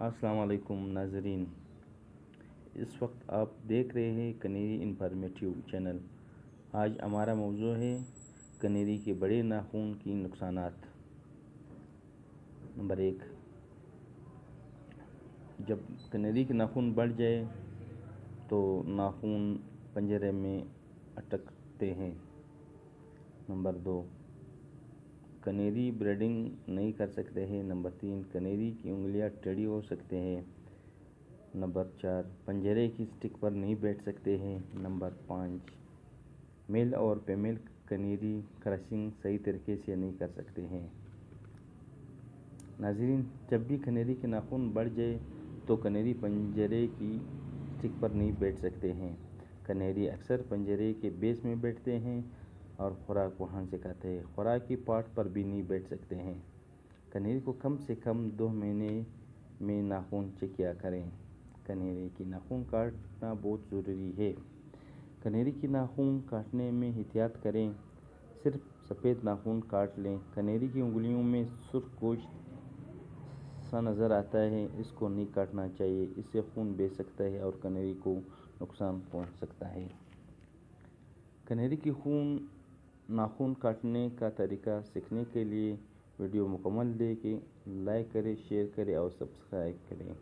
السلام علیکم ناظرین، اس وقت آپ دیکھ رہے ہیں کنیری انفارمیٹیو چینل۔ آج ہمارا موضوع ہے کنیری کے بڑے ناخن کی نقصانات۔ نمبر 1، جب کنیری کے ناخن بڑھ جائے تو ناخن پنجرے میں اٹکتے ہیں۔ نمبر 2، کنیری بریڈنگ نہیں کر سکتے ہیں۔ نمبر 3، کنیری کی انگلیاں ٹیڑھی ہو سکتے ہیں۔ نمبر 4، پنجرے کی سٹک پر نہیں بیٹھ سکتے ہیں۔ نمبر 5، میل اور فیمیل کنیری کراسنگ صحیح طریقے سے نہیں کر سکتے ہیں۔ ناظرین، جب بھی کنیری کے ناخن بڑھ جائے تو کنیری پنجرے کی سٹک پر نہیں بیٹھ سکتے ہیں۔ کنیری اکثر پنجرے کے بیس میں بیٹھتے ہیں اور خوراک وہاں سے کھاتے ہیں۔ خوراک کی پاٹ پر بھی نہیں بیٹھ سکتے ہیں۔ کنیری کو کم سے کم 2 مہینے میں ناخن چیک کیا کریں۔ کنیری کی ناخن کاٹنا بہت ضروری ہے۔ کنیری کی ناخن کاٹنے میں احتیاط کریں، صرف سفید ناخن کاٹ لیں۔ کنیری کی انگلیوں میں سرخ گوشت سا نظر آتا ہے، اس کو نہیں کاٹنا چاہیے، اس سے خون بہہ سکتا ہے اور کنیری کو نقصان پہنچ سکتا ہے۔ کنیری کی ناخن کاٹنے کا طریقہ سیکھنے کے لیے ویڈیو مکمل دیکھیں، لائک کریں، شیئر کریں اور سبسکرائب کریں۔